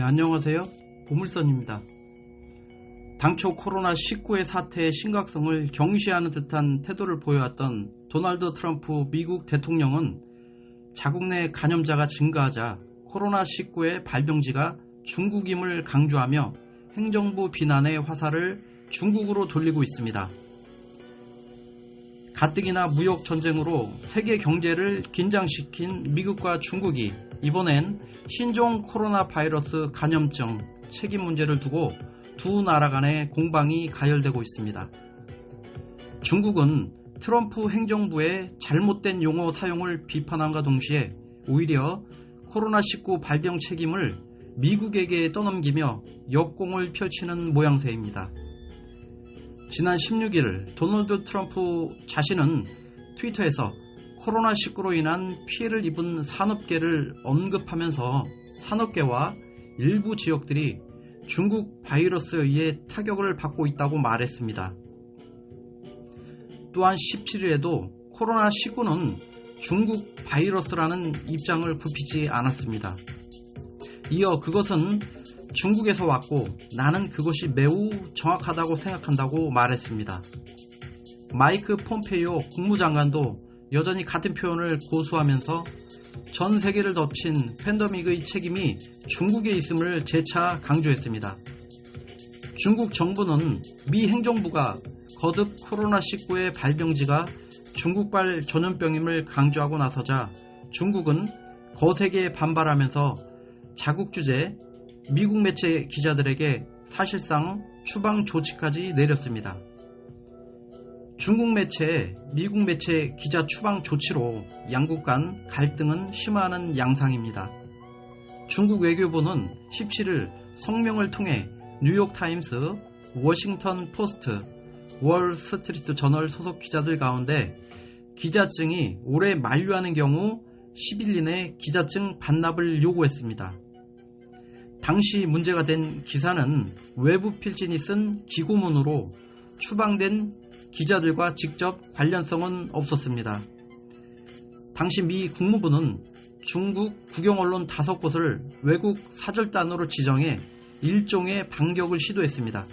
안녕하세요. 보물선입니다. 당초 코로나19의 사태의 심각성을 경시하는 듯한 태도를 보여왔던 도널드 트럼프 미국 대통령은 자국 내 감염자가 증가하자 코로나19의 발병지가 중국임을 강조하며 행정부 비난의 화살을 중국으로 돌리고 있습니다. 가뜩이나 무역 전쟁으로 세계 경제를 긴장시킨 미국과 중국이 이번엔 신종 코로나 바이러스 감염증 책임 문제를 두고 두 나라 간의 공방이 가열되고 있습니다. 중국은 트럼프 행정부의 잘못된 용어 사용을 비판함과 동시에 오히려 코로나19 발병 책임을 미국에게 떠넘기며 역공을 펼치는 모양새입니다. 지난 16일 도널드 트럼프 자신은 트위터에서 코로나19로 인한 피해를 입은 산업계를 언급하면서 산업계와 일부 지역들이 중국 바이러스에 의해 타격을 받고 있다고 말했습니다. 또한 17일에도 코로나19는 중국 바이러스라는 입장을 굽히지 않았습니다. 이어 그것은 중국에서 왔고 나는 그것이 매우 정확하다고 생각한다고 말했습니다. 마이크 폼페이오 국무장관도 여전히 같은 표현을 고수하면서 전 세계를 덮친 팬데믹의 책임이 중국에 있음을 재차 강조했습니다. 중국 정부는 미 행정부가 거듭 코로나19의 발병지가 중국발 전염병임을 강조하고 나서자 중국은 거세게 반발하면서 자국 주재 미국 매체 기자들에게 사실상 추방 조치까지 내렸습니다. 중국 매체, 미국 매체 기자 추방 조치로 양국 간 갈등은 심화하는 양상입니다. 중국 외교부는 17일 성명을 통해 뉴욕타임스, 워싱턴 포스트, 월스트리트 저널 소속 기자들 가운데 기자증이 올해 만료하는 경우 10일 이내 기자증 반납을 요구했습니다. 당시 문제가 된 기사는 외부 필진이 쓴 기고문으로 추방된 기자들과 직접 관련성은 없었습니다. 당시 미 국무부는 중국 국영언론 5곳을 외국 사절단으로 지정해 일종의 반격을 시도했습니다.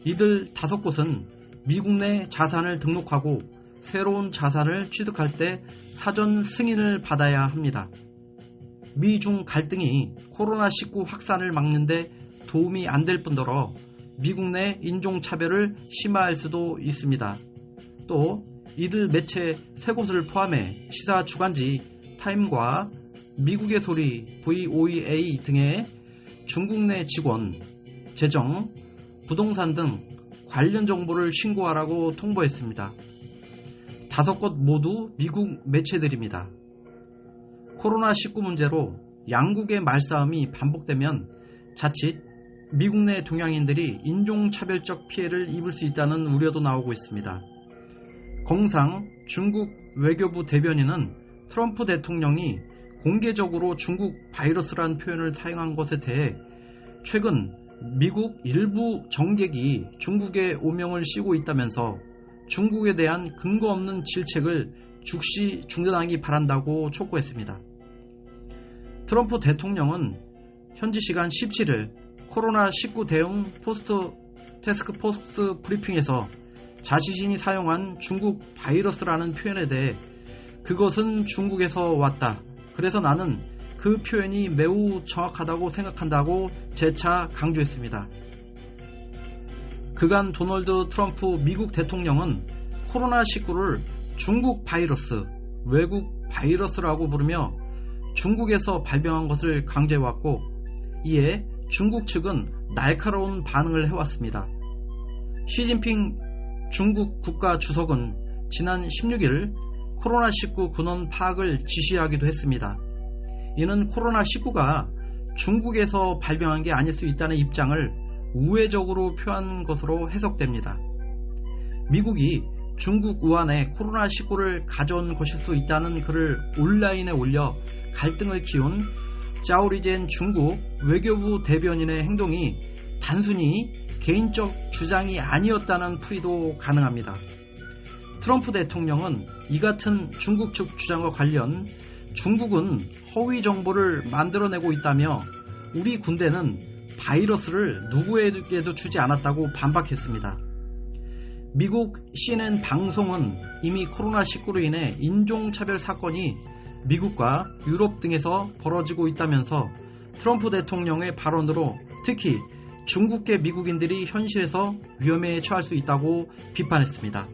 이들 5곳은 미국 내 자산을 등록하고 새로운 자산을 취득할 때 사전 승인을 받아야 합니다. 미중 갈등이 코로나19 확산을 막는 데 도움이 안 될 뿐더러 미국 내 인종차별을 심화할 수도 있습니다. 또 이들 매체 3곳을 포함해 시사 주간지 타임과 미국의 소리 VOA 등의 중국 내 직원, 재정, 부동산 등 관련 정보를 신고하라고 통보했습니다. 5곳 모두 미국 매체들입니다. 코로나19 문제로 양국의 말싸움이 반복되면 자칫 미국 내 동양인들이 인종차별적 피해를 입을 수 있다는 우려도 나오고 있습니다. 공상 중국 외교부 대변인은 트럼프 대통령이 공개적으로 중국 바이러스라는 표현을 사용한 것에 대해 최근 미국 일부 정객이 중국에 오명을 씌우고 있다면서 중국에 대한 근거 없는 질책을 즉시 중단하기 바란다고 촉구했습니다. 트럼프 대통령은 현지 시간 17일 코로나19 대응 포스트 태스크포스 브리핑에서 자신이 사용한 중국 바이러스라는 표현에 대해 그것은 중국에서 왔다. 그래서 나는 그 표현이 매우 정확하다고 생각한다고 재차 강조했습니다. 그간 도널드 트럼프 미국 대통령은 코로나19를 중국 바이러스, 외국 바이러스라고 부르며 중국에서 발병한 것을 강조해왔고 이에 중국 측은 날카로운 반응을 해왔습니다. 시진핑 중국 국가주석은 지난 16일 코로나19 근원 파악을 지시하기도 했습니다. 이는 코로나19가 중국에서 발병한 게 아닐 수 있다는 입장을 우회적으로 표한 것으로 해석됩니다. 미국이 중국 우한에 코로나19를 가져온 것일 수 있다는 글을 온라인에 올려 갈등을 키운 짜오리젠 중국 외교부 대변인의 행동이 단순히 개인적 주장이 아니었다는 풀이도 가능합니다. 트럼프 대통령은 이 같은 중국 측 주장과 관련 중국은 허위 정보를 만들어내고 있다며 우리 군대는 바이러스를 누구에게도 주지 않았다고 반박했습니다. 미국 CNN 방송은 이미 코로나19로 인해 인종차별 사건이 미국과 유럽 등에서 벌어지고 있다면서 트럼프 대통령의 발언으로 특히 중국계 미국인들이 현실에서 위험에 처할 수 있다고 비판했습니다.